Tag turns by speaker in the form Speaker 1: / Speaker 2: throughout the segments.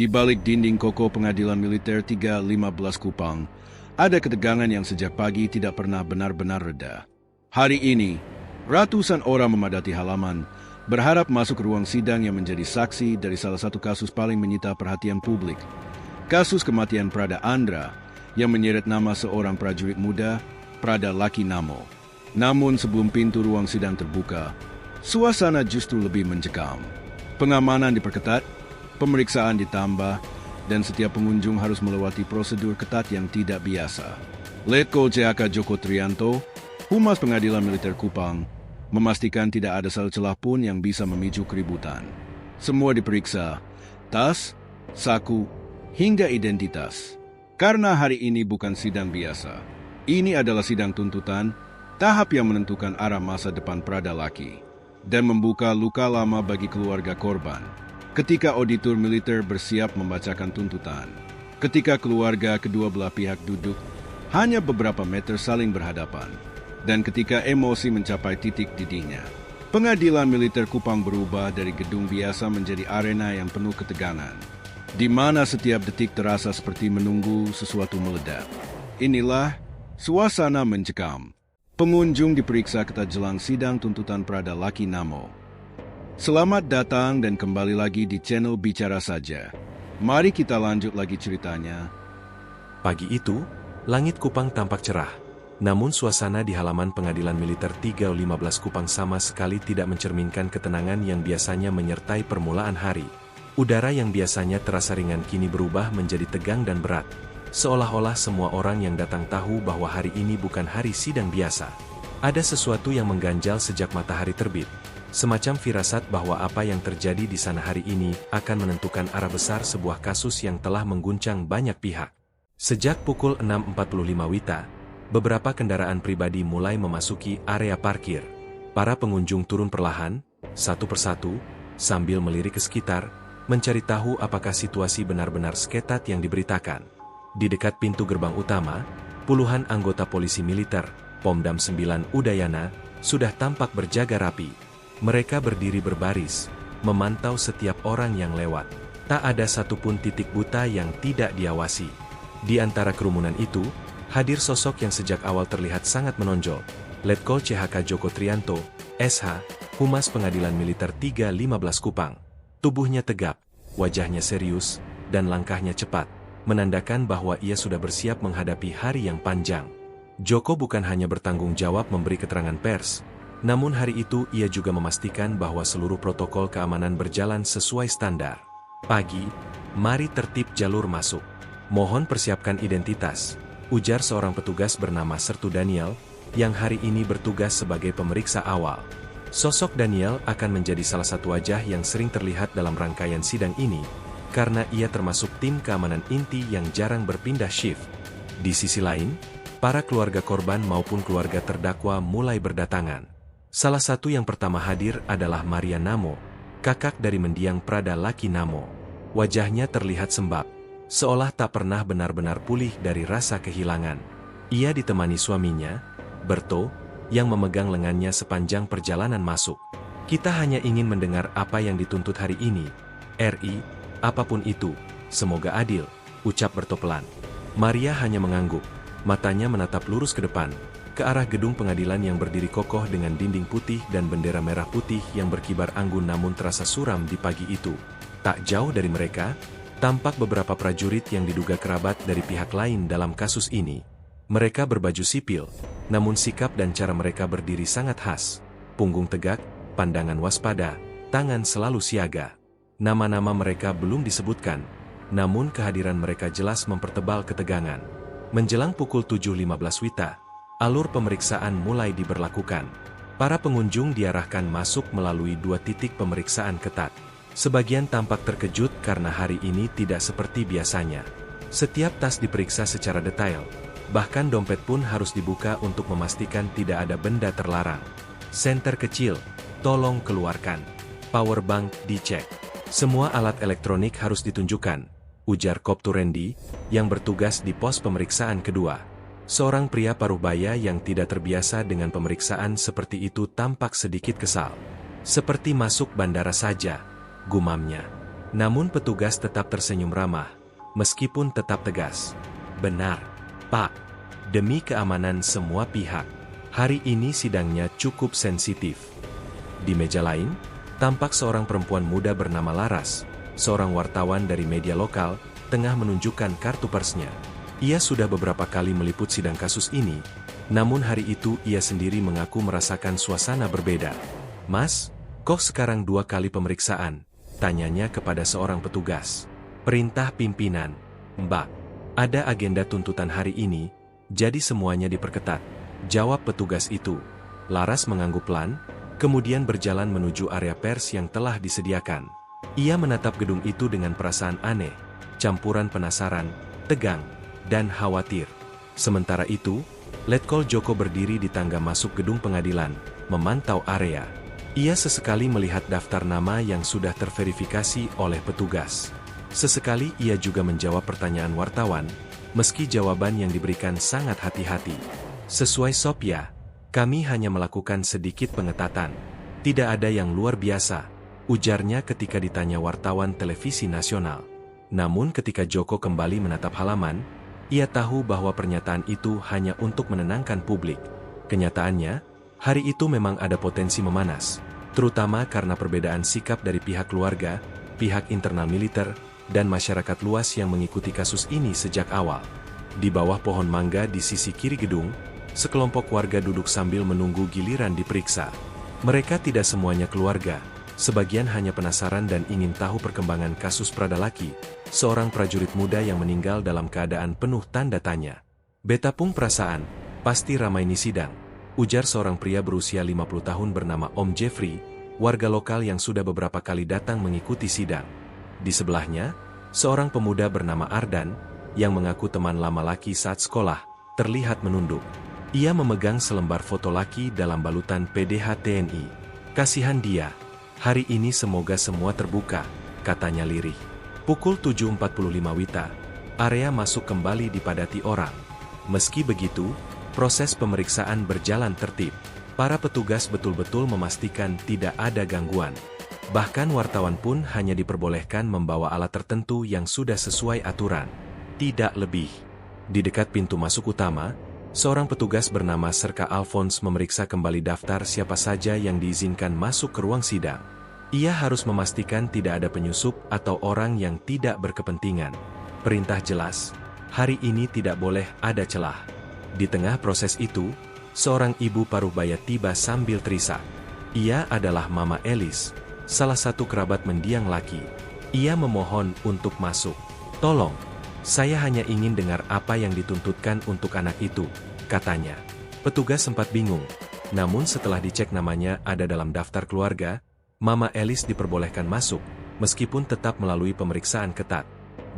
Speaker 1: Di balik dinding kokoh Pengadilan Militer 315 Kupang, ada ketegangan yang sejak pagi tidak pernah benar-benar reda. Hari ini, ratusan orang memadati halaman, berharap masuk ruang sidang yang menjadi saksi dari salah satu kasus paling menyita perhatian publik. Kasus kematian Prada Andra yang menyeret nama seorang prajurit muda, Prada Laki Namo. Namun sebelum pintu ruang sidang terbuka, suasana justru lebih mencekam. Pengamanan diperketat, pemeriksaan ditambah, dan setiap pengunjung harus melewati prosedur ketat yang tidak biasa. Letkol CHK Joko Trianto, Humas Pengadilan Militer Kupang, memastikan tidak ada celah pun yang bisa memicu keributan. Semua diperiksa, tas, saku, hingga identitas. Karena hari ini bukan sidang biasa. Ini adalah sidang tuntutan, tahap yang menentukan arah masa depan Prada Laki, dan membuka luka lama bagi keluarga korban. Ketika auditor militer bersiap membacakan tuntutan, ketika keluarga kedua belah pihak duduk hanya beberapa meter saling berhadapan, dan ketika emosi mencapai titik didihnya, Pengadilan Militer Kupang berubah dari gedung biasa menjadi arena yang penuh ketegangan, di mana setiap detik terasa seperti menunggu sesuatu meledak. Inilah suasana mencekam. Pengunjung diperiksa ketat jelang sidang tuntutan Prada Laki Namo. Selamat datang dan kembali lagi di channel Bicara Saja. Mari kita lanjut lagi ceritanya.
Speaker 2: Pagi itu, langit Kupang tampak cerah. Namun suasana di halaman Pengadilan Militer 315 Kupang sama sekali tidak mencerminkan ketenangan yang biasanya menyertai permulaan hari. Udara yang biasanya terasa ringan kini berubah menjadi tegang dan berat. Seolah-olah semua orang yang datang tahu bahwa hari ini bukan hari sidang biasa. Ada sesuatu yang mengganjal sejak matahari terbit. Semacam firasat bahwa apa yang terjadi di sana hari ini akan menentukan arah besar sebuah kasus yang telah mengguncang banyak pihak. Sejak pukul 6.45 WITA, beberapa kendaraan pribadi mulai memasuki area parkir. Para pengunjung turun perlahan, satu persatu, sambil melirik ke sekitar, mencari tahu apakah situasi benar-benar seketat yang diberitakan. Di dekat pintu gerbang utama, puluhan anggota polisi militer, Pomdam 9 Udayana, sudah tampak berjaga rapi. Mereka berdiri berbaris, memantau setiap orang yang lewat. Tak ada satupun titik buta yang tidak diawasi. Di antara kerumunan itu, hadir sosok yang sejak awal terlihat sangat menonjol. Letkol CHK Joko Trianto, SH, Humas Pengadilan Militer 315 Kupang. Tubuhnya tegap, wajahnya serius, dan langkahnya cepat, menandakan bahwa ia sudah bersiap menghadapi hari yang panjang. Joko bukan hanya bertanggung jawab memberi keterangan pers, namun hari itu ia juga memastikan bahwa seluruh protokol keamanan berjalan sesuai standar. Pagi, mari tertib jalur masuk. Mohon persiapkan identitas, ujar seorang petugas bernama Sertu Daniel, yang hari ini bertugas sebagai pemeriksa awal. Sosok Daniel akan menjadi salah satu wajah yang sering terlihat dalam rangkaian sidang ini, karena ia termasuk tim keamanan inti yang jarang berpindah shift. Di sisi lain, para keluarga korban maupun keluarga terdakwa mulai berdatangan. Salah satu yang pertama hadir adalah Maria Namo, kakak dari mendiang Prada Laki Namo. Wajahnya terlihat sembab, seolah tak pernah benar-benar pulih dari rasa kehilangan. Ia ditemani suaminya, Berto, yang memegang lengannya sepanjang perjalanan masuk. Kita hanya ingin mendengar apa yang dituntut hari ini, RI, apapun itu, semoga adil, ucap Berto pelan. Maria hanya mengangguk, matanya menatap lurus ke depan, ke arah gedung pengadilan yang berdiri kokoh dengan dinding putih dan bendera merah putih yang berkibar anggun namun terasa suram di pagi itu. Tak jauh dari mereka, tampak beberapa prajurit yang diduga kerabat dari pihak lain dalam kasus ini. Mereka berbaju sipil, namun sikap dan cara mereka berdiri sangat khas. Punggung tegak, pandangan waspada, tangan selalu siaga. Nama-nama mereka belum disebutkan, namun kehadiran mereka jelas mempertebal ketegangan. Menjelang pukul 7.15 WITA, alur pemeriksaan mulai diberlakukan. Para pengunjung diarahkan masuk melalui 2 titik pemeriksaan ketat. Sebagian tampak terkejut karena hari ini tidak seperti biasanya. Setiap tas diperiksa secara detail. Bahkan dompet pun harus dibuka untuk memastikan tidak ada benda terlarang. Senter kecil, tolong keluarkan. Powerbank dicek. Semua alat elektronik harus ditunjukkan, ujar Koptu Randy, yang bertugas di pos pemeriksaan kedua. Seorang pria paruhbaya yang tidak terbiasa dengan pemeriksaan seperti itu tampak sedikit kesal. Seperti masuk bandara saja, gumamnya. Namun petugas tetap tersenyum ramah, meskipun tetap tegas. "Benar, Pak. Demi keamanan semua pihak. Hari ini sidangnya cukup sensitif." Di meja lain, tampak seorang perempuan muda bernama Laras, seorang wartawan dari media lokal, tengah menunjukkan kartu persnya. Ia sudah beberapa kali meliput sidang kasus ini, namun hari itu ia sendiri mengaku merasakan suasana berbeda. "Mas, kok sekarang 2 kali pemeriksaan?" tanyanya kepada seorang petugas. "Perintah pimpinan, Mbak. Ada agenda tuntutan hari ini, jadi semuanya diperketat," jawab petugas itu. Laras mengangguk pelan, kemudian berjalan menuju area pers yang telah disediakan. Ia menatap gedung itu dengan perasaan aneh, campuran penasaran, tegang, dan khawatir. Sementara itu, Letkol Joko berdiri di tangga masuk gedung pengadilan, memantau area. Ia sesekali melihat daftar nama yang sudah terverifikasi oleh petugas. Sesekali ia juga menjawab pertanyaan wartawan, meski jawaban yang diberikan sangat hati-hati. "Sesuai SOP ya, kami hanya melakukan sedikit pengetatan. Tidak ada yang luar biasa," ujarnya ketika ditanya wartawan televisi nasional. Namun ketika Joko kembali menatap halaman, ia tahu bahwa pernyataan itu hanya untuk menenangkan publik. Kenyataannya, hari itu memang ada potensi memanas, terutama karena perbedaan sikap dari pihak keluarga, pihak internal militer, dan masyarakat luas yang mengikuti kasus ini sejak awal. Di bawah pohon mangga di sisi kiri gedung, sekelompok warga duduk sambil menunggu giliran diperiksa. Mereka tidak semuanya keluarga, sebagian hanya penasaran dan ingin tahu perkembangan kasus Pradalaki, seorang prajurit muda yang meninggal dalam keadaan penuh tanda tanya. "Betapung perasaan, pasti ramai nih sidang," ujar seorang pria berusia 50 tahun bernama Om Jeffrey, warga lokal yang sudah beberapa kali datang mengikuti sidang. Di sebelahnya, seorang pemuda bernama Ardan, yang mengaku teman lama Laki saat sekolah, terlihat menunduk. Ia memegang selembar foto Laki dalam balutan PDH TNI. "Kasihan dia. Hari ini semoga semua terbuka," katanya lirih. Pukul 7.45 WITA, area masuk kembali dipadati orang. Meski begitu, proses pemeriksaan berjalan tertib. Para petugas betul-betul memastikan tidak ada gangguan. Bahkan wartawan pun hanya diperbolehkan membawa alat tertentu yang sudah sesuai aturan. Tidak lebih. Di dekat pintu masuk utama, seorang petugas bernama Serka Alphonse memeriksa kembali daftar siapa saja yang diizinkan masuk ke ruang sidang. Ia harus memastikan tidak ada penyusup atau orang yang tidak berkepentingan. Perintah jelas, hari ini tidak boleh ada celah. Di tengah proses itu, seorang ibu paruh baya tiba sambil terisak. Ia adalah Mama Elis, salah satu kerabat mendiang Laki. Ia memohon untuk masuk. "Tolong, saya hanya ingin dengar apa yang dituntutkan untuk anak itu," katanya. Petugas sempat bingung, namun setelah dicek namanya ada dalam daftar keluarga, Mama Elis diperbolehkan masuk, meskipun tetap melalui pemeriksaan ketat.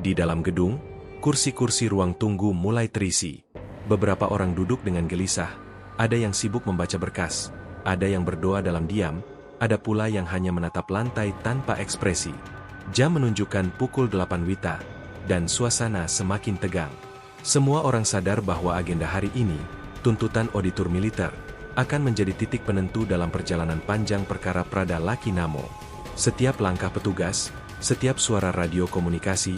Speaker 2: Di dalam gedung, kursi-kursi ruang tunggu mulai terisi. Beberapa orang duduk dengan gelisah, ada yang sibuk membaca berkas, ada yang berdoa dalam diam, ada pula yang hanya menatap lantai tanpa ekspresi. Jam menunjukkan pukul 8 WITA, dan suasana semakin tegang. Semua orang sadar bahwa agenda hari ini, tuntutan auditor militer, akan menjadi titik penentu dalam perjalanan panjang perkara Pradalaki Namo. Setiap langkah petugas, setiap suara radio komunikasi,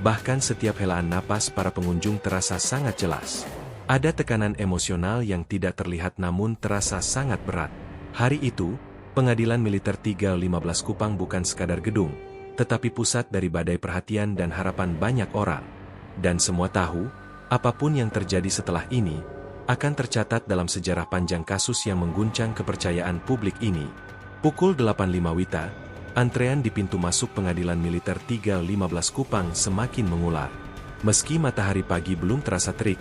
Speaker 2: bahkan setiap helaan napas para pengunjung terasa sangat jelas. Ada tekanan emosional yang tidak terlihat namun terasa sangat berat. Hari itu, Pengadilan Militer 315 Kupang bukan sekadar gedung, tetapi pusat dari badai perhatian dan harapan banyak orang. Dan semua tahu, apapun yang terjadi setelah ini, akan tercatat dalam sejarah panjang kasus yang mengguncang kepercayaan publik ini. Pukul 8.05 WITA, antrean di pintu masuk Pengadilan Militer 315 Kupang semakin mengular. Meski matahari pagi belum terasa terik,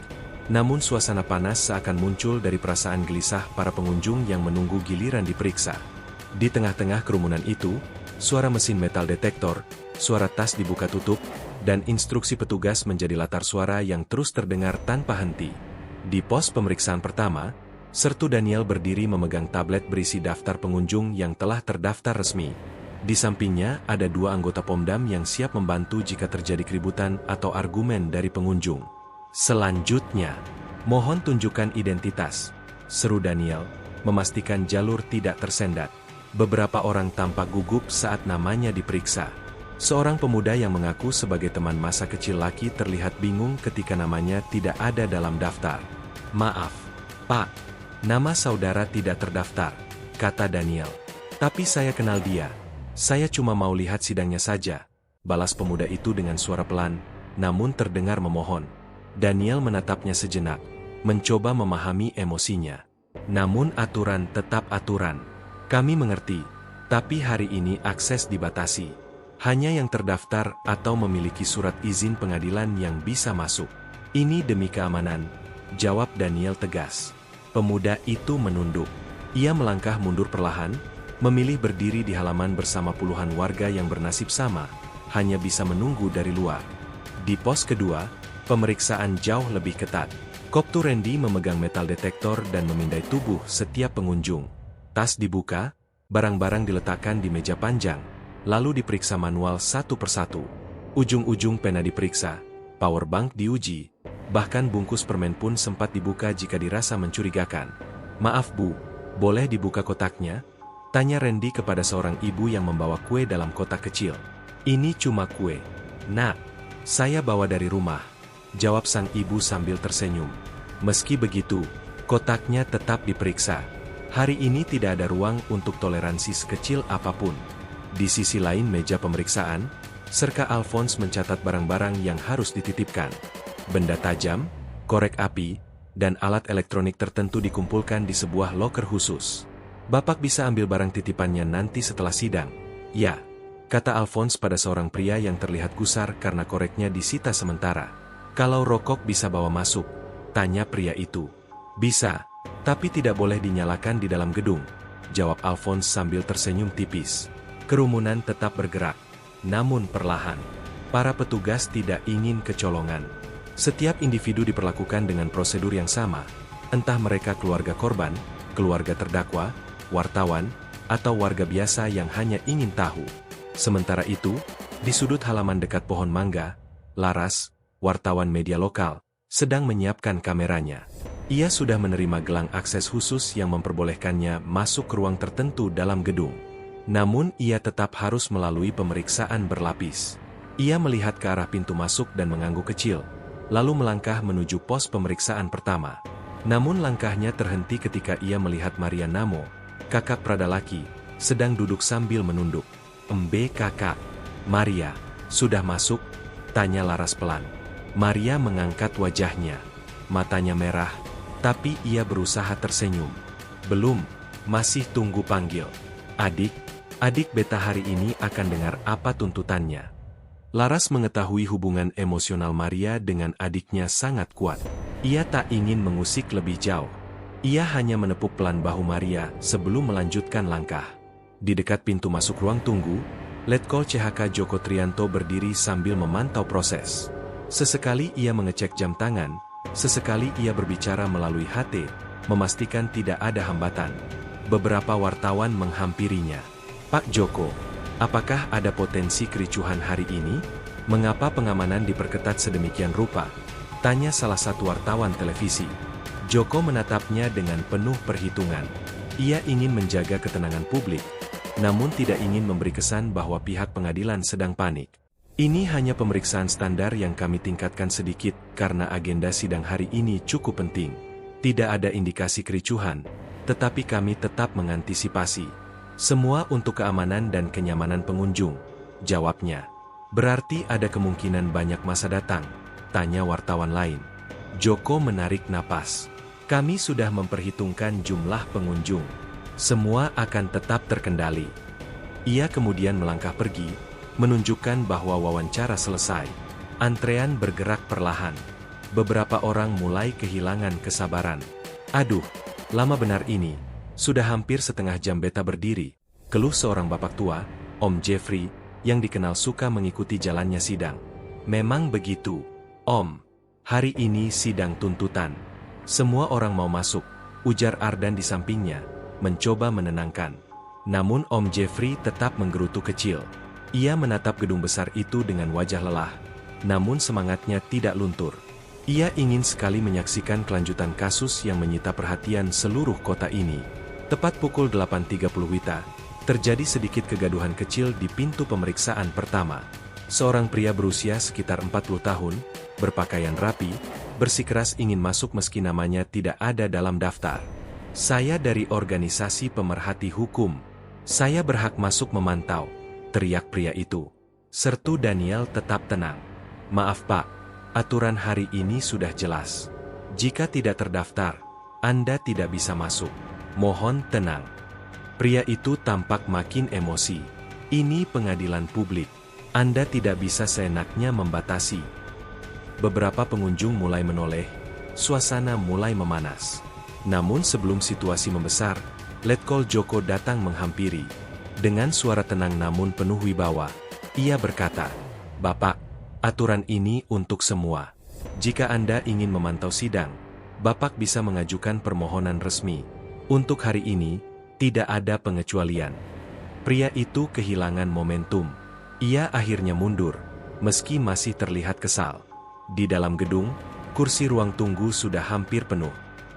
Speaker 2: namun suasana panas seakan muncul dari perasaan gelisah para pengunjung yang menunggu giliran diperiksa. Di tengah-tengah kerumunan itu, suara mesin metal detektor, suara tas dibuka tutup, dan instruksi petugas menjadi latar suara yang terus terdengar tanpa henti. Di pos pemeriksaan pertama, Sertu Daniel berdiri memegang tablet berisi daftar pengunjung yang telah terdaftar resmi. Di sampingnya ada 2 anggota Pomdam yang siap membantu jika terjadi keributan atau argumen dari pengunjung. "Selanjutnya, mohon tunjukkan identitas," seru Daniel, memastikan jalur tidak tersendat. Beberapa orang tampak gugup saat namanya diperiksa. Seorang pemuda yang mengaku sebagai teman masa kecil Lucky terlihat bingung ketika namanya tidak ada dalam daftar. "Maaf, Pak. Nama saudara tidak terdaftar," kata Daniel. "Tapi saya kenal dia. Saya cuma mau lihat sidangnya saja," balas pemuda itu dengan suara pelan, namun terdengar memohon. Daniel menatapnya sejenak, mencoba memahami emosinya. "Namun aturan tetap aturan. Kami mengerti, tapi hari ini akses dibatasi. Hanya yang terdaftar atau memiliki surat izin pengadilan yang bisa masuk. Ini demi keamanan," jawab Daniel tegas. Pemuda itu menunduk. Ia melangkah mundur perlahan, memilih berdiri di halaman bersama puluhan warga yang bernasib sama, hanya bisa menunggu dari luar. Di pos kedua, pemeriksaan jauh lebih ketat. Koptu Randy memegang metal detektor dan memindai tubuh setiap pengunjung. Tas dibuka, barang-barang diletakkan di meja panjang, lalu diperiksa manual satu persatu. Ujung-ujung pena diperiksa, powerbank diuji, bahkan bungkus permen pun sempat dibuka jika dirasa mencurigakan. "Maaf Bu, boleh dibuka kotaknya?" tanya Randy kepada seorang ibu yang membawa kue dalam kotak kecil. "Ini cuma kue, Nak. Saya bawa dari rumah," jawab sang ibu sambil tersenyum. Meski begitu, kotaknya tetap diperiksa. Hari ini tidak ada ruang untuk toleransi sekecil apapun. Di sisi lain meja pemeriksaan, Serka Alphonse mencatat barang-barang yang harus dititipkan. Benda tajam, korek api, dan alat elektronik tertentu dikumpulkan di sebuah loker khusus. "Bapak bisa ambil barang titipannya nanti setelah sidang." "Ya," kata Alphonse pada seorang pria yang terlihat gusar karena koreknya disita sementara. "Kalau rokok bisa bawa masuk?" tanya pria itu. "Bisa, tapi tidak boleh dinyalakan di dalam gedung," jawab Alphonse sambil tersenyum tipis. Kerumunan tetap bergerak, namun perlahan. Para petugas tidak ingin kecolongan. Setiap individu diperlakukan dengan prosedur yang sama, entah mereka keluarga korban, keluarga terdakwa, wartawan, atau warga biasa yang hanya ingin tahu. Sementara itu, di sudut halaman dekat pohon mangga, Laras, wartawan media lokal, sedang menyiapkan kameranya. Ia sudah menerima gelang akses khusus yang memperbolehkannya masuk ke ruang tertentu dalam gedung. Namun ia tetap harus melalui pemeriksaan berlapis. Ia melihat ke arah pintu masuk dan mengangguk kecil, lalu melangkah menuju pos pemeriksaan pertama. Namun langkahnya terhenti ketika ia melihat Maria Namo, kakak Pradalaki, sedang duduk sambil menunduk. "Embe kakak, Maria, sudah masuk?" tanya Laras pelan. Maria mengangkat wajahnya. Matanya merah, tapi ia berusaha tersenyum. "Belum, masih tunggu panggil. Adik beta hari ini akan dengar apa tuntutannya." Laras mengetahui hubungan emosional Maria dengan adiknya sangat kuat. Ia tak ingin mengusik lebih jauh. Ia hanya menepuk pelan bahu Maria sebelum melanjutkan langkah. Di dekat pintu masuk ruang tunggu, Letkol CHK Joko Trianto berdiri sambil memantau proses. Sesekali ia mengecek jam tangan, sesekali ia berbicara melalui HT, memastikan tidak ada hambatan. Beberapa wartawan menghampirinya. "Pak Joko, apakah ada potensi kericuhan hari ini? Mengapa pengamanan diperketat sedemikian rupa?" tanya salah satu wartawan televisi. Joko menatapnya dengan penuh perhitungan. Ia ingin menjaga ketenangan publik, namun tidak ingin memberi kesan bahwa pihak pengadilan sedang panik. "Ini hanya pemeriksaan standar yang kami tingkatkan sedikit karena agenda sidang hari ini cukup penting. Tidak ada indikasi kericuhan, tetapi kami tetap mengantisipasi. Semua untuk keamanan dan kenyamanan pengunjung," jawabnya. "Berarti ada kemungkinan banyak masa datang?" tanya wartawan lain. Joko menarik napas. "Kami sudah memperhitungkan jumlah pengunjung. Semua akan tetap terkendali." Ia kemudian melangkah pergi, menunjukkan bahwa wawancara selesai. Antrean bergerak perlahan. Beberapa orang mulai kehilangan kesabaran. "Aduh, lama benar ini. Sudah hampir setengah jam beta berdiri," keluh seorang bapak tua, Om Jeffrey, yang dikenal suka mengikuti jalannya sidang. "Memang begitu, Om. Hari ini sidang tuntutan. Semua orang mau masuk," ujar Ardan di sampingnya, mencoba menenangkan. Namun Om Jeffrey tetap menggerutu kecil. Ia menatap gedung besar itu dengan wajah lelah, namun semangatnya tidak luntur. Ia ingin sekali menyaksikan kelanjutan kasus yang menyita perhatian seluruh kota ini. Tepat pukul 8.30 WITA, terjadi sedikit kegaduhan kecil di pintu pemeriksaan pertama. Seorang pria berusia sekitar 40 tahun, berpakaian rapi, bersikeras ingin masuk meski namanya tidak ada dalam daftar. "Saya dari organisasi pemerhati hukum. Saya berhak masuk memantau," teriak pria itu. Sertu Daniel tetap tenang. "Maaf Pak, aturan hari ini sudah jelas. Jika tidak terdaftar, Anda tidak bisa masuk. Mohon tenang." Pria itu tampak makin emosi. "Ini pengadilan publik. Anda tidak bisa seenaknya membatasi." Beberapa pengunjung mulai menoleh, suasana mulai memanas. Namun sebelum situasi membesar, Letkol Joko datang menghampiri. Dengan suara tenang namun penuh wibawa, ia berkata, "Bapak, aturan ini untuk semua. Jika Anda ingin memantau sidang, Bapak bisa mengajukan permohonan resmi. Untuk hari ini, tidak ada pengecualian." Pria itu kehilangan momentum. Ia akhirnya mundur, meski masih terlihat kesal. Di dalam gedung, kursi ruang tunggu sudah hampir penuh.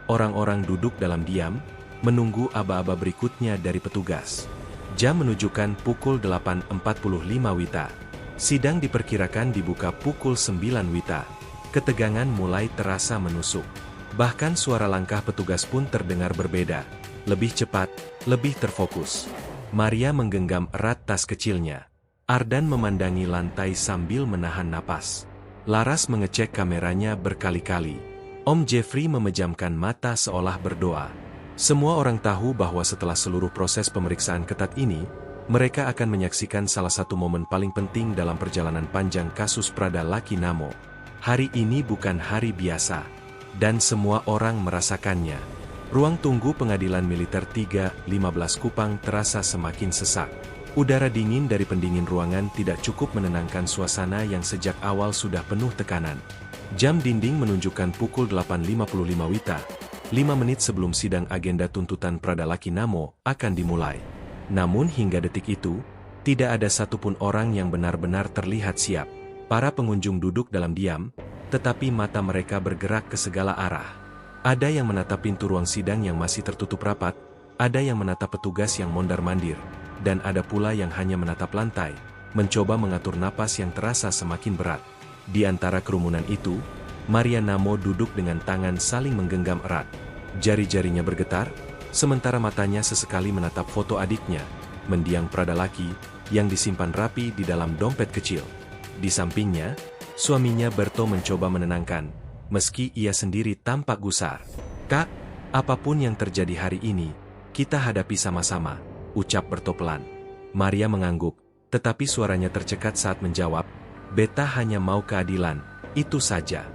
Speaker 2: Orang-orang duduk dalam diam, menunggu aba-aba berikutnya dari petugas. Jam menunjukkan pukul 8.45 WITA. Sidang diperkirakan dibuka pukul 9 WITA. Ketegangan mulai terasa menusuk. Bahkan suara langkah petugas pun terdengar berbeda. Lebih cepat, lebih terfokus. Maria menggenggam erat tas kecilnya. Ardan memandangi lantai sambil menahan napas. Laras mengecek kameranya berkali-kali. Om Jeffrey memejamkan mata seolah berdoa. Semua orang tahu bahwa setelah seluruh proses pemeriksaan ketat ini, mereka akan menyaksikan salah satu momen paling penting dalam perjalanan panjang kasus Prada Laki Namo. Hari ini bukan hari biasa, dan semua orang merasakannya. Ruang tunggu Pengadilan Militer 315 Kupang terasa semakin sesak. Udara dingin dari pendingin ruangan tidak cukup menenangkan suasana yang sejak awal sudah penuh tekanan. Jam dinding menunjukkan pukul 8.55 WITA, 5 menit sebelum sidang agenda tuntutan Prada Laki Namo akan dimulai. Namun hingga detik itu, tidak ada satupun orang yang benar-benar terlihat siap. Para pengunjung duduk dalam diam, tetapi mata mereka bergerak ke segala arah. Ada yang menatap pintu ruang sidang yang masih tertutup rapat, ada yang menatap petugas yang mondar-mandir, dan ada pula yang hanya menatap lantai, mencoba mengatur napas yang terasa semakin berat. Di antara kerumunan itu, Maria Namo duduk dengan tangan saling menggenggam erat. Jari-jarinya bergetar, sementara matanya sesekali menatap foto adiknya, mendiang Prada Laki, yang disimpan rapi di dalam dompet kecil. Di sampingnya, suaminya Berto mencoba menenangkan, meski ia sendiri tampak gusar. "Kak, apapun yang terjadi hari ini, kita hadapi sama-sama," ucap Berto pelan. Maria mengangguk, tetapi suaranya tercekat saat menjawab, "Beta hanya mau keadilan, itu saja."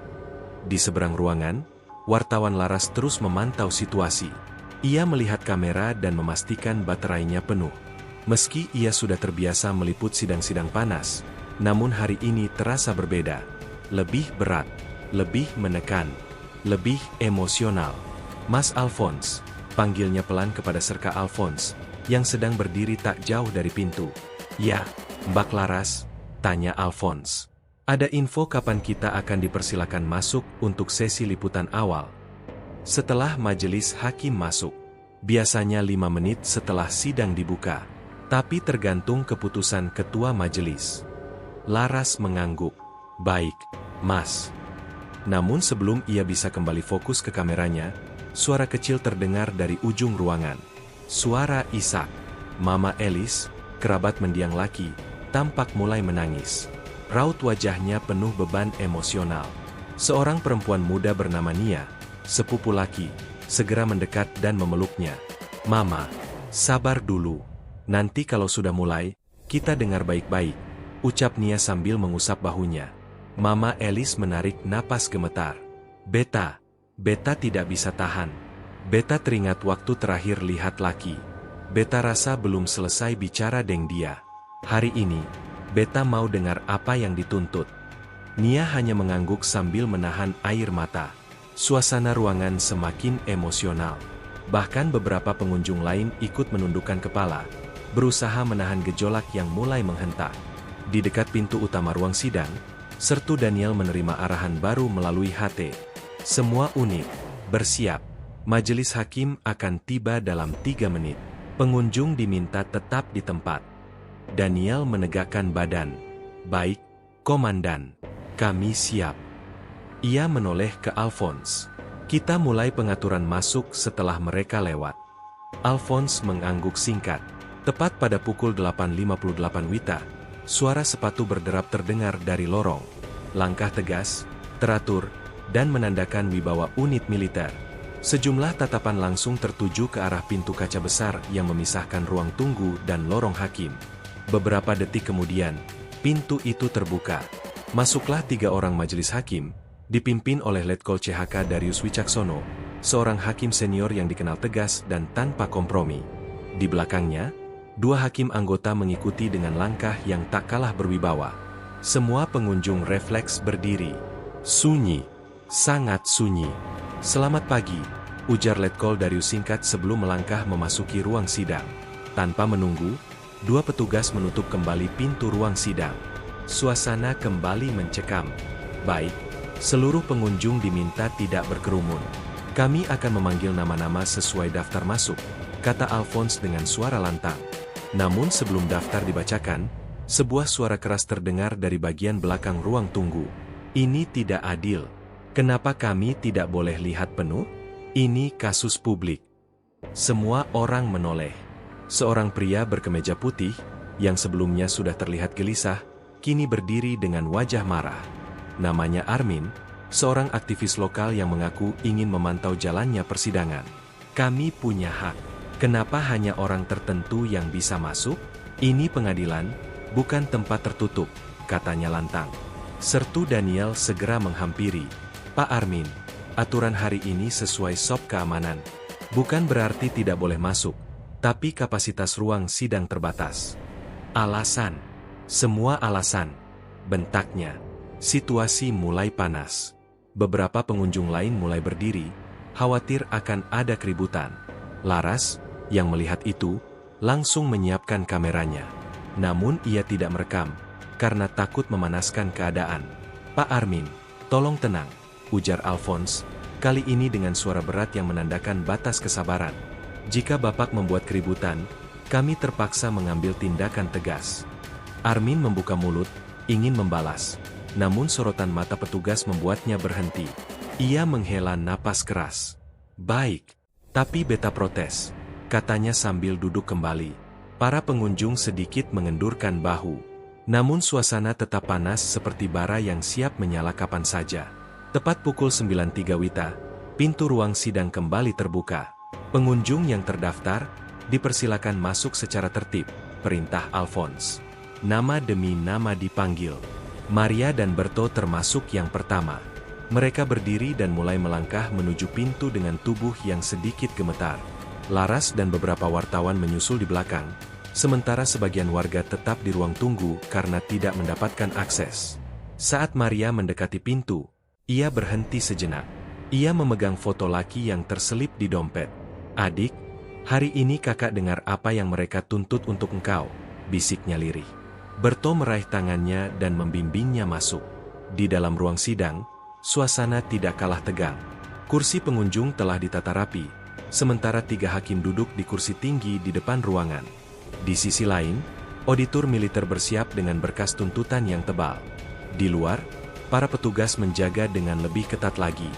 Speaker 2: Di seberang ruangan, wartawan Laras terus memantau situasi. Ia melihat kamera dan memastikan baterainya penuh. Meski ia sudah terbiasa meliput sidang-sidang panas, namun hari ini terasa berbeda. Lebih berat, lebih menekan, lebih emosional. "Mas Alphonse," panggilnya pelan kepada Serka Alphonse, yang sedang berdiri tak jauh dari pintu. "Ya, Mbak Laras," tanya Alphonse. "Ada info kapan kita akan dipersilakan masuk untuk sesi liputan awal?" "Setelah majelis hakim masuk. Biasanya 5 menit setelah sidang dibuka. Tapi tergantung keputusan ketua majelis." Laras mengangguk. "Baik, Mas." Namun sebelum ia bisa kembali fokus ke kameranya, suara kecil terdengar dari ujung ruangan. Suara Ishak. Mama Elis, kerabat mendiang Laki, tampak mulai menangis. Raut wajahnya penuh beban emosional. Seorang perempuan muda bernama Nia, sepupu Laki, segera mendekat dan memeluknya. "Mama, sabar dulu. Nanti kalau sudah mulai, kita dengar baik-baik," ucap Nia sambil mengusap bahunya. Mama Elis menarik napas gemetar. Beta tidak bisa tahan. Beta teringat waktu terakhir lihat Laki. Beta rasa belum selesai bicara deng dia. Hari ini, beta mau dengar apa yang dituntut." Nia hanya mengangguk sambil menahan air mata. Suasana ruangan semakin emosional. Bahkan beberapa pengunjung lain ikut menundukkan kepala, berusaha menahan gejolak yang mulai menghentak. Di dekat pintu utama ruang sidang, Sertu Daniel menerima arahan baru melalui HT. "Semua unit, bersiap. Majelis hakim akan tiba dalam 3 menit. Pengunjung diminta tetap di tempat. Daniel menegakkan badan. Baik, Komandan. Kami siap. Ia menoleh ke Alphonse. Kita mulai pengaturan masuk setelah mereka lewat. Alphonse mengangguk singkat. Tepat pada pukul 8.58 WITA, suara sepatu berderap terdengar dari lorong. Langkah tegas, teratur, dan menandakan wibawa unit militer. Sejumlah tatapan langsung tertuju ke arah pintu kaca besar yang memisahkan ruang tunggu dan lorong hakim. Beberapa detik kemudian, pintu itu terbuka. Masuklah 3 orang majelis hakim, dipimpin oleh Letkol CHK Darius Wicaksono, seorang hakim senior yang dikenal tegas dan tanpa kompromi. Di belakangnya, 2 hakim anggota mengikuti dengan langkah yang tak kalah berwibawa. Semua pengunjung refleks berdiri. Sunyi, sangat sunyi. "Selamat pagi," ujar Letkol Darius singkat sebelum melangkah memasuki ruang sidang. Tanpa menunggu, 2 petugas menutup kembali pintu ruang sidang. Suasana kembali mencekam. "Baik, seluruh pengunjung diminta tidak berkerumun. Kami akan memanggil nama-nama sesuai daftar masuk," kata Alphonse dengan suara lantang. Namun sebelum daftar dibacakan, sebuah suara keras terdengar dari bagian belakang ruang tunggu. "Ini tidak adil. Kenapa kami tidak boleh lihat penuh? Ini kasus publik." Semua orang menoleh. Seorang pria berkemeja putih, yang sebelumnya sudah terlihat gelisah, kini berdiri dengan wajah marah. Namanya Armin, seorang aktivis lokal yang mengaku ingin memantau jalannya persidangan. "Kami punya hak. Kenapa hanya orang tertentu yang bisa masuk? Ini pengadilan, bukan tempat tertutup," katanya lantang. Sertu Daniel segera menghampiri. "Pak Armin, aturan hari ini sesuai SOP keamanan. Bukan berarti tidak boleh masuk, tapi kapasitas ruang sidang terbatas." "Alasan? Semua alasan," bentaknya. Situasi mulai panas. Beberapa pengunjung lain mulai berdiri, khawatir akan ada keributan. Laras, yang melihat itu, langsung menyiapkan kameranya. Namun ia tidak merekam, karena takut memanaskan keadaan. "Pak Armin, tolong tenang," ujar Alphonse, kali ini dengan suara berat yang menandakan batas kesabaran. "Jika Bapak membuat keributan, kami terpaksa mengambil tindakan tegas." Armin membuka mulut, ingin membalas. Namun sorotan mata petugas membuatnya berhenti. Ia menghela napas keras. "Baik, tapi beta protes," katanya sambil duduk kembali. Para pengunjung sedikit mengendurkan bahu. Namun suasana tetap panas seperti bara yang siap menyala kapan saja. Tepat pukul 9.03 WITA, pintu ruang sidang kembali terbuka. "Pengunjung yang terdaftar, dipersilakan masuk secara tertib," perintah Alphonse. Nama demi nama dipanggil. Maria dan Berto termasuk yang pertama. Mereka berdiri dan mulai melangkah menuju pintu dengan tubuh yang sedikit gemetar. Laras dan beberapa wartawan menyusul di belakang, sementara sebagian warga tetap di ruang tunggu karena tidak mendapatkan akses. Saat Maria mendekati pintu, ia berhenti sejenak. Ia memegang foto laki yang terselip di dompet. "Adik, hari ini kakak dengar apa yang mereka tuntut untuk engkau," bisiknya lirih. Berto meraih tangannya dan membimbingnya masuk. Di dalam ruang sidang, suasana tidak kalah tegang. Kursi pengunjung telah ditata rapi, sementara 3 hakim duduk di kursi tinggi di depan ruangan. Di sisi lain, auditor militer bersiap dengan berkas tuntutan yang tebal. Di luar, para petugas menjaga dengan lebih ketat lagi.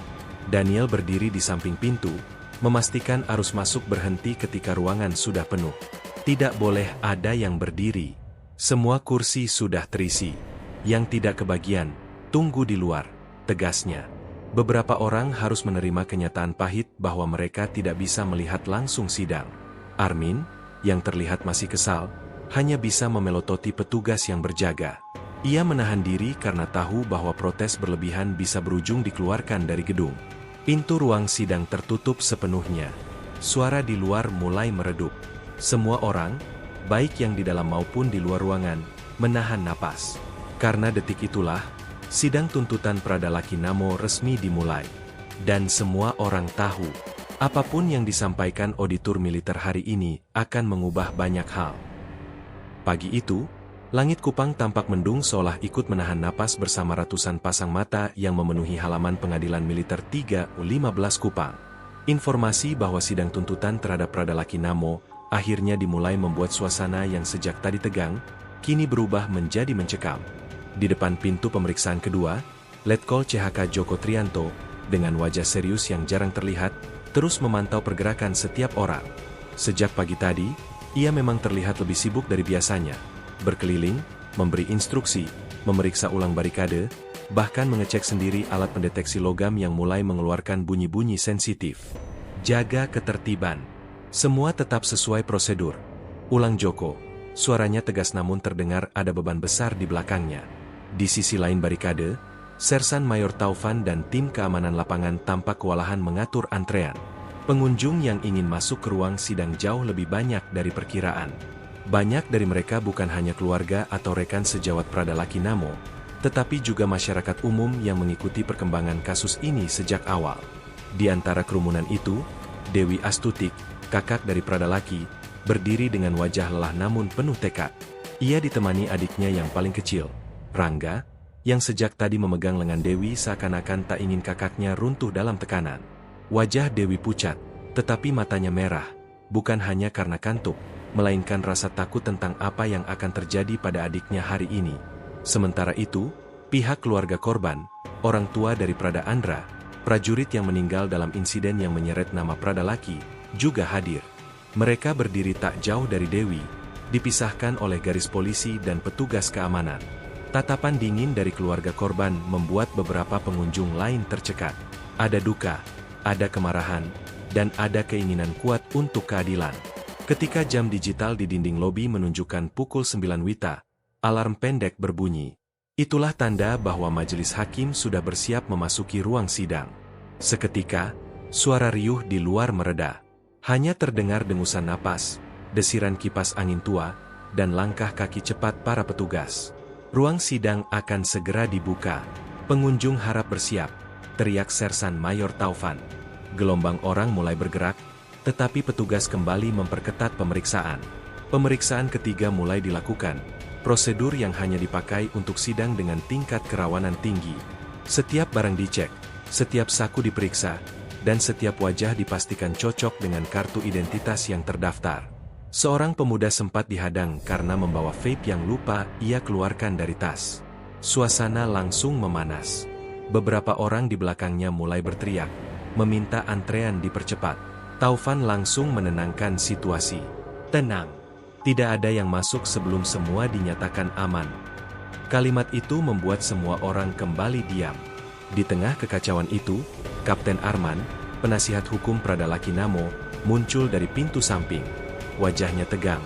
Speaker 2: Daniel berdiri di samping pintu, memastikan arus masuk berhenti ketika ruangan sudah penuh. Tidak boleh ada yang berdiri. Semua kursi sudah terisi. Yang tidak kebagian, tunggu di luar, tegasnya. Beberapa orang harus menerima kenyataan pahit bahwa mereka tidak bisa melihat langsung sidang. Armin, yang terlihat masih kesal, hanya bisa memelototi petugas yang berjaga. Ia menahan diri karena tahu bahwa protes berlebihan bisa berujung dikeluarkan dari gedung. Pintu ruang sidang tertutup sepenuhnya. Suara di luar mulai meredup. Semua orang, baik yang di dalam maupun di luar ruangan, menahan napas. Karena detik itulah, sidang tuntutan Pradalaki Namo resmi dimulai. Dan semua orang tahu, apapun yang disampaikan auditor militer hari ini akan mengubah banyak hal. Pagi itu, langit Kupang tampak mendung seolah ikut menahan napas bersama ratusan pasang mata yang memenuhi halaman pengadilan militer 3U15 Kupang. Informasi bahwa sidang tuntutan terhadap Pradalaki Namo akhirnya dimulai membuat suasana yang sejak tadi tegang, kini berubah menjadi mencekam. Di depan pintu pemeriksaan kedua, Letkol CHK Joko Trianto, dengan wajah serius yang jarang terlihat, terus memantau pergerakan setiap orang. Sejak pagi tadi, ia memang terlihat lebih sibuk dari biasanya, berkeliling, memberi instruksi, memeriksa ulang barikade, bahkan mengecek sendiri alat pendeteksi logam yang mulai mengeluarkan bunyi-bunyi sensitif. Jaga ketertiban. Semua tetap sesuai prosedur. Ulang Joko. Suaranya tegas namun terdengar ada beban besar di belakangnya. Di sisi lain barikade, Sersan Mayor Taufan dan tim keamanan lapangan tampak kewalahan mengatur antrean. Pengunjung yang ingin masuk ke ruang sidang jauh lebih banyak dari perkiraan. Banyak dari mereka bukan hanya keluarga atau rekan sejawat Prada Lakinamo, tetapi juga masyarakat umum yang mengikuti perkembangan kasus ini sejak awal. Di antara kerumunan itu, Dewi Astutik, kakak dari Prada Laki, berdiri dengan wajah lelah namun penuh tekad. Ia ditemani adiknya yang paling kecil, Rangga, yang sejak tadi memegang lengan Dewi seakan-akan tak ingin kakaknya runtuh dalam tekanan. Wajah Dewi pucat, tetapi matanya merah, bukan hanya karena kantuk, melainkan rasa takut tentang apa yang akan terjadi pada adiknya hari ini. Sementara itu, pihak keluarga korban, orang tua dari Prada Andra, prajurit yang meninggal dalam insiden yang menyeret nama Prada Laki, juga hadir. Mereka berdiri tak jauh dari Dewi, dipisahkan oleh garis polisi dan petugas keamanan. Tatapan dingin dari keluarga korban membuat beberapa pengunjung lain tercekat. Ada duka, ada kemarahan, dan ada keinginan kuat untuk keadilan. Ketika jam digital di dinding lobi menunjukkan pukul 9 WITA, alarm pendek berbunyi. Itulah tanda bahwa majelis hakim sudah bersiap memasuki ruang sidang. Seketika, suara riuh di luar mereda. Hanya terdengar dengusan napas, desiran kipas angin tua, dan langkah kaki cepat para petugas. Ruang sidang akan segera dibuka. Pengunjung harap bersiap, teriak Sersan Mayor Taufan. Gelombang orang mulai bergerak, tetapi petugas kembali memperketat pemeriksaan. Pemeriksaan ketiga mulai dilakukan, prosedur yang hanya dipakai untuk sidang dengan tingkat kerawanan tinggi. Setiap barang dicek, setiap saku diperiksa, dan setiap wajah dipastikan cocok dengan kartu identitas yang terdaftar. Seorang pemuda sempat dihadang karena membawa vape yang lupa ia keluarkan dari tas. Suasana langsung memanas. Beberapa orang di belakangnya mulai berteriak, meminta antrean dipercepat. Taufan langsung menenangkan situasi. Tenang, tidak ada yang masuk sebelum semua dinyatakan aman. Kalimat itu membuat semua orang kembali diam. Di tengah kekacauan itu, Kapten Arman, penasihat hukum Prada Lakinamo, muncul dari pintu samping. Wajahnya tegang,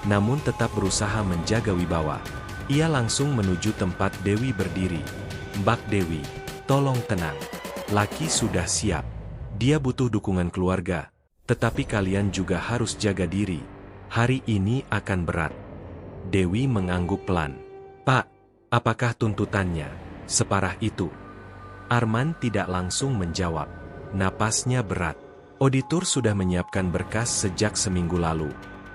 Speaker 2: namun tetap berusaha menjaga wibawa. Ia langsung menuju tempat Dewi berdiri. Mbak Dewi, tolong tenang. Laki sudah siap. Dia butuh dukungan keluarga, tetapi kalian juga harus jaga diri. Hari ini akan berat. Dewi mengangguk pelan. Pak, apakah tuntutannya separah itu? Arman tidak langsung menjawab. Napasnya berat. Auditor sudah menyiapkan berkas sejak seminggu lalu.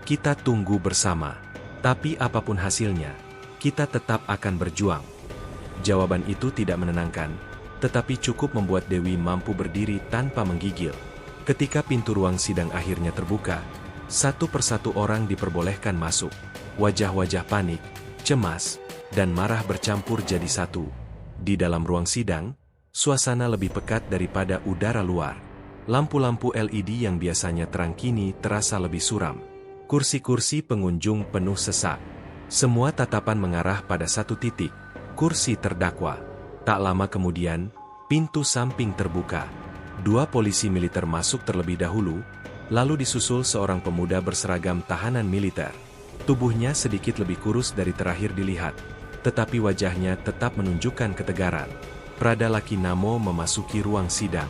Speaker 2: Kita tunggu bersama. Tapi apapun hasilnya, kita tetap akan berjuang. Jawaban itu tidak menenangkan, tetapi cukup membuat Dewi mampu berdiri tanpa menggigil. Ketika pintu ruang sidang akhirnya terbuka, satu persatu orang diperbolehkan masuk. Wajah-wajah panik, cemas, dan marah bercampur jadi satu. Di dalam ruang sidang, suasana lebih pekat daripada udara luar. Lampu-lampu LED yang biasanya terang kini terasa lebih suram. Kursi-kursi pengunjung penuh sesak. Semua tatapan mengarah pada satu titik, kursi terdakwa. Tak lama kemudian, pintu samping terbuka. Dua polisi militer masuk terlebih dahulu, lalu disusul seorang pemuda berseragam tahanan militer. Tubuhnya sedikit lebih kurus dari terakhir dilihat, tetapi wajahnya tetap menunjukkan ketegaran. Prada Lakinamo memasuki ruang sidang.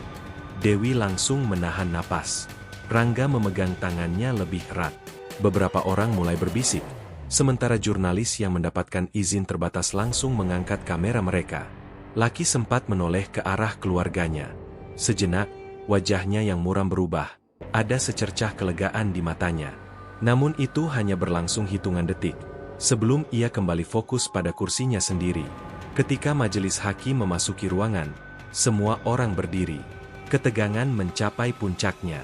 Speaker 2: Dewi langsung menahan napas. Rangga memegang tangannya lebih erat. Beberapa orang mulai berbisik, sementara jurnalis yang mendapatkan izin terbatas langsung mengangkat kamera mereka. Laki sempat menoleh ke arah keluarganya. Sejenak, wajahnya yang muram berubah. Ada secercah kelegaan di matanya. Namun itu hanya berlangsung hitungan detik, sebelum ia kembali fokus pada kursinya sendiri. Ketika majelis hakim memasuki ruangan, semua orang berdiri. Ketegangan mencapai puncaknya.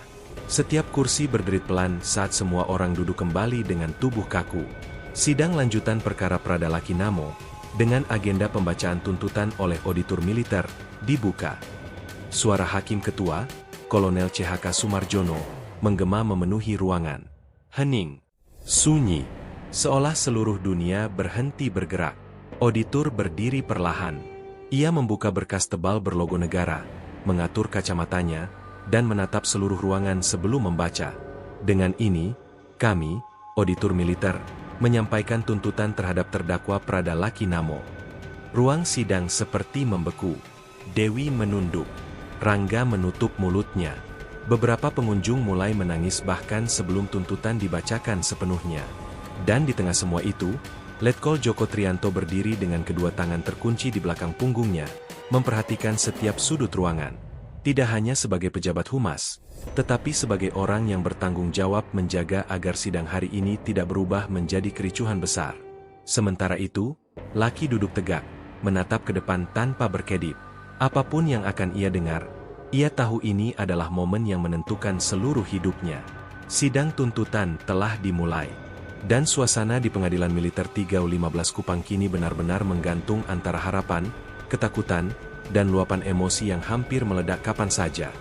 Speaker 2: Setiap kursi berderit pelan saat semua orang duduk kembali dengan tubuh kaku. Sidang lanjutan perkara Prada Laki Namo, dengan agenda pembacaan tuntutan oleh auditor militer, dibuka. Suara Hakim Ketua, Kolonel CHK Sumarjono, menggema memenuhi ruangan. Hening. Sunyi. Seolah seluruh dunia berhenti bergerak. Auditor berdiri perlahan. Ia membuka berkas tebal berlogo negara, mengatur kacamatanya, dan menatap seluruh ruangan sebelum membaca. Dengan ini, kami, auditor militer, menyampaikan tuntutan terhadap terdakwa Prada Laki Namo. Ruang sidang seperti membeku. Dewi menunduk. Rangga menutup mulutnya. Beberapa pengunjung mulai menangis bahkan sebelum tuntutan dibacakan sepenuhnya. Dan di tengah semua itu, Letkol Joko Trianto berdiri dengan kedua tangan terkunci di belakang punggungnya, memperhatikan setiap sudut ruangan. Tidak hanya sebagai pejabat humas, tetapi sebagai orang yang bertanggung jawab menjaga agar sidang hari ini tidak berubah menjadi kericuhan besar. Sementara itu, Laki duduk tegak, menatap ke depan tanpa berkedip. Apapun yang akan ia dengar, ia tahu ini adalah momen yang menentukan seluruh hidupnya. Sidang tuntutan telah dimulai. Dan suasana di Pengadilan Militer 3U15 Kupang kini benar-benar menggantung antara harapan, ketakutan, dan luapan emosi yang hampir meledak kapan saja.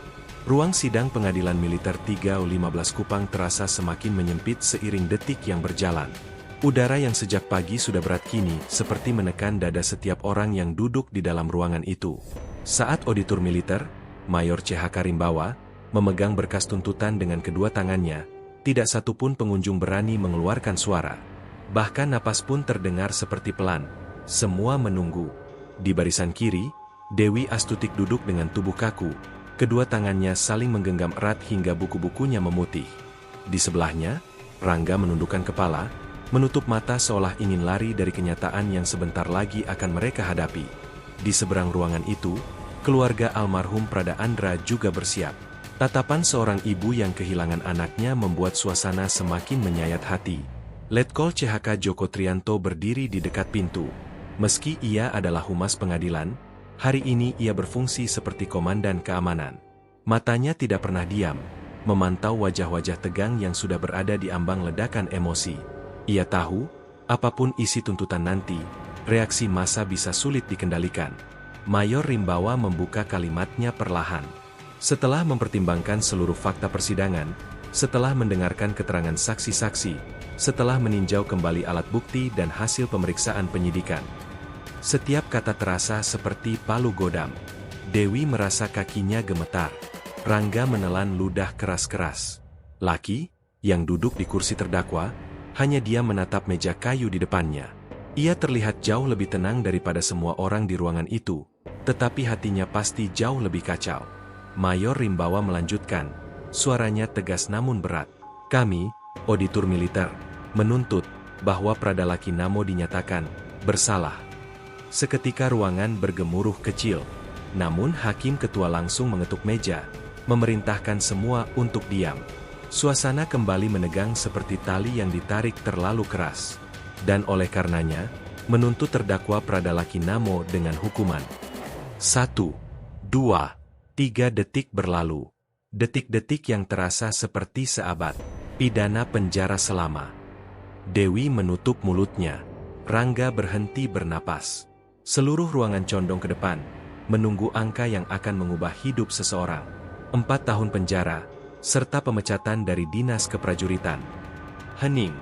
Speaker 2: Ruang sidang Pengadilan Militer 3U15 Kupang terasa semakin menyempit seiring detik yang berjalan. Udara yang sejak pagi sudah berat kini seperti menekan dada setiap orang yang duduk di dalam ruangan itu. Saat auditor militer, Mayor CHK Rimbawa, memegang berkas tuntutan dengan kedua tangannya, tidak satupun pengunjung berani mengeluarkan suara. Bahkan napas pun terdengar seperti pelan. Semua menunggu. Di barisan kiri, Dewi Astutik duduk dengan tubuh kaku, kedua tangannya saling menggenggam erat hingga buku-bukunya memutih. Di sebelahnya, Rangga menundukkan kepala, menutup mata seolah ingin lari dari kenyataan yang sebentar lagi akan mereka hadapi. Di seberang ruangan itu, keluarga almarhum Prada Andra juga bersiap. Tatapan seorang ibu yang kehilangan anaknya membuat suasana semakin menyayat hati. Letkol CHK Joko Trianto berdiri di dekat pintu. Meski ia adalah humas pengadilan, hari ini ia berfungsi seperti komandan keamanan. Matanya tidak pernah diam, memantau wajah-wajah tegang yang sudah berada di ambang ledakan emosi. Ia tahu, apapun isi tuntutan nanti, reaksi massa bisa sulit dikendalikan. Mayor Rimbawa membuka kalimatnya perlahan. Setelah mempertimbangkan seluruh fakta persidangan, setelah mendengarkan keterangan saksi-saksi, setelah meninjau kembali alat bukti dan hasil pemeriksaan penyidikan, setiap kata terasa seperti palu godam. Dewi merasa kakinya gemetar. Rangga menelan ludah keras-keras. Laki, yang duduk di kursi terdakwa, hanya dia menatap meja kayu di depannya. Ia terlihat jauh lebih tenang daripada semua orang di ruangan itu, tetapi hatinya pasti jauh lebih kacau. Mayor Rimbawa melanjutkan, suaranya tegas namun berat. Kami, auditor militer, menuntut bahwa Prada Laki Namo dinyatakan bersalah. Seketika ruangan bergemuruh kecil, namun Hakim Ketua langsung mengetuk meja, memerintahkan semua untuk diam. Suasana kembali menegang seperti tali yang ditarik terlalu keras. Dan oleh karenanya, menuntut terdakwa Prada Laki Namo dengan hukuman. 1, 2, 3 detik berlalu. Detik-detik yang terasa seperti seabad. Pidana penjara selama. Dewi menutup mulutnya. Rangga berhenti bernapas. Seluruh ruangan condong ke depan, menunggu angka yang akan mengubah hidup seseorang. 4 tahun penjara, serta pemecatan dari dinas keprajuritan. Hening.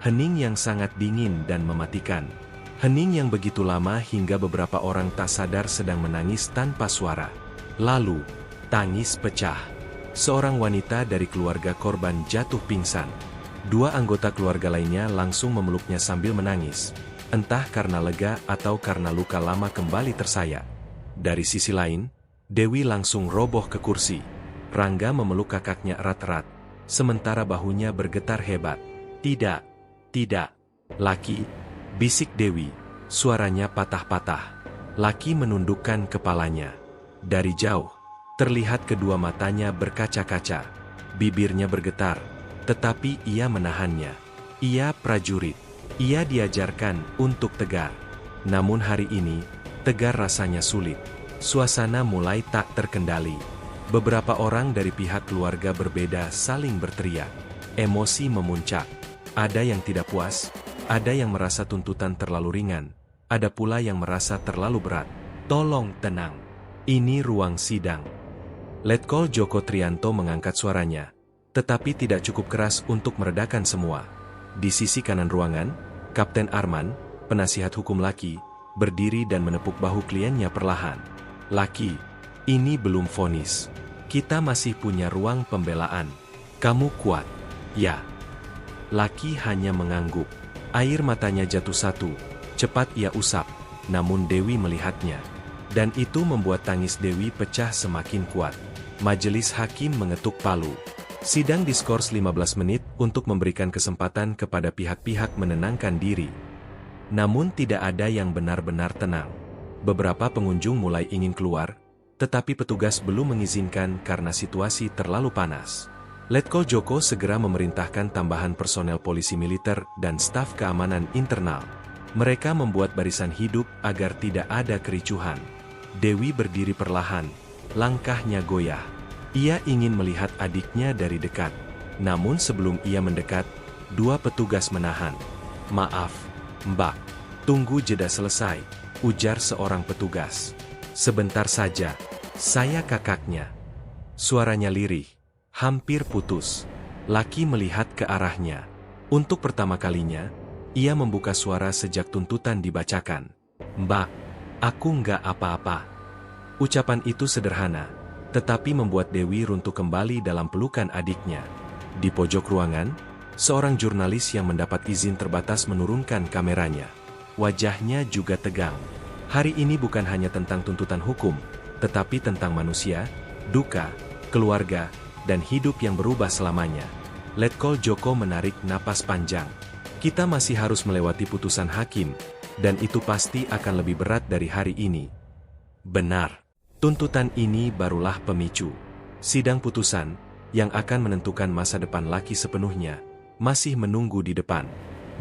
Speaker 2: Hening yang sangat dingin dan mematikan. Hening yang begitu lama hingga beberapa orang tak sadar sedang menangis tanpa suara. Lalu, tangis pecah. Seorang wanita dari keluarga korban jatuh pingsan. 2 anggota keluarga lainnya langsung memeluknya sambil menangis. Entah karena lega atau karena luka lama kembali tersayak. Dari sisi lain, Dewi langsung roboh ke kursi. Rangga memeluk kakaknya erat-erat, sementara bahunya bergetar hebat. Tidak, tidak. Laki, bisik Dewi, suaranya patah-patah. Laki menundukkan kepalanya. Dari jauh, terlihat kedua matanya berkaca-kaca. Bibirnya bergetar, tetapi ia menahannya. Ia prajurit. Ia diajarkan untuk tegar. Namun hari ini, tegar rasanya sulit. Suasana mulai tak terkendali. Beberapa orang dari pihak keluarga berbeda saling berteriak. Emosi memuncak. Ada yang tidak puas, ada yang merasa tuntutan terlalu ringan, ada pula yang merasa terlalu berat. Tolong tenang. Ini ruang sidang. Letkol Joko Trianto mengangkat suaranya, tetapi tidak cukup keras untuk meredakan semua. Di sisi kanan ruangan, Kapten Arman, penasihat hukum Laki, berdiri dan menepuk bahu kliennya perlahan. Laki, ini belum vonis. Kita masih punya ruang pembelaan. Kamu kuat. Ya. Laki hanya mengangguk. Air matanya jatuh satu. Cepat ia usap. Namun Dewi melihatnya. Dan itu membuat tangis Dewi pecah semakin kuat. Majelis hakim mengetuk palu. Sidang diskors 15 menit untuk memberikan kesempatan kepada pihak-pihak menenangkan diri. Namun tidak ada yang benar-benar tenang. Beberapa pengunjung mulai ingin keluar, tetapi petugas belum mengizinkan karena situasi terlalu panas. Letkol Joko segera memerintahkan tambahan personel polisi militer dan staf keamanan internal. Mereka membuat barisan hidup agar tidak ada kericuhan. Dewi berdiri perlahan, langkahnya goyah. Ia ingin melihat adiknya dari dekat. Namun sebelum ia mendekat, dua petugas menahan. Maaf, Mbak. Tunggu jeda selesai, ujar seorang petugas. Sebentar saja, saya kakaknya. Suaranya lirih, hampir putus. Laki melihat ke arahnya. Untuk pertama kalinya, ia membuka suara sejak tuntutan dibacakan. Mbak, aku nggak apa-apa. Ucapan itu sederhana, tetapi membuat Dewi runtuh kembali dalam pelukan adiknya. Di pojok ruangan, seorang jurnalis yang mendapat izin terbatas menurunkan kameranya. Wajahnya juga tegang. Hari ini bukan hanya tentang tuntutan hukum, tetapi tentang manusia, duka, keluarga, dan hidup yang berubah selamanya. Letkol Joko menarik napas panjang. Kita masih harus melewati putusan hakim, dan itu pasti akan lebih berat dari hari ini. Benar. Tuntutan ini barulah pemicu. Sidang putusan, yang akan menentukan masa depan Laki sepenuhnya, masih menunggu di depan.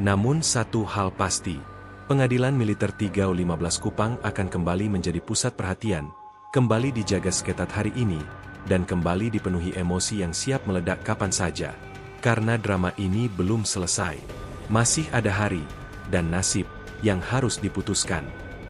Speaker 2: Namun satu hal pasti, Pengadilan Militer 3U15 Kupang akan kembali menjadi pusat perhatian, kembali dijaga seketat hari ini, dan kembali dipenuhi emosi yang siap meledak kapan saja. Karena drama ini belum selesai. Masih ada hari, dan nasib, yang harus diputuskan.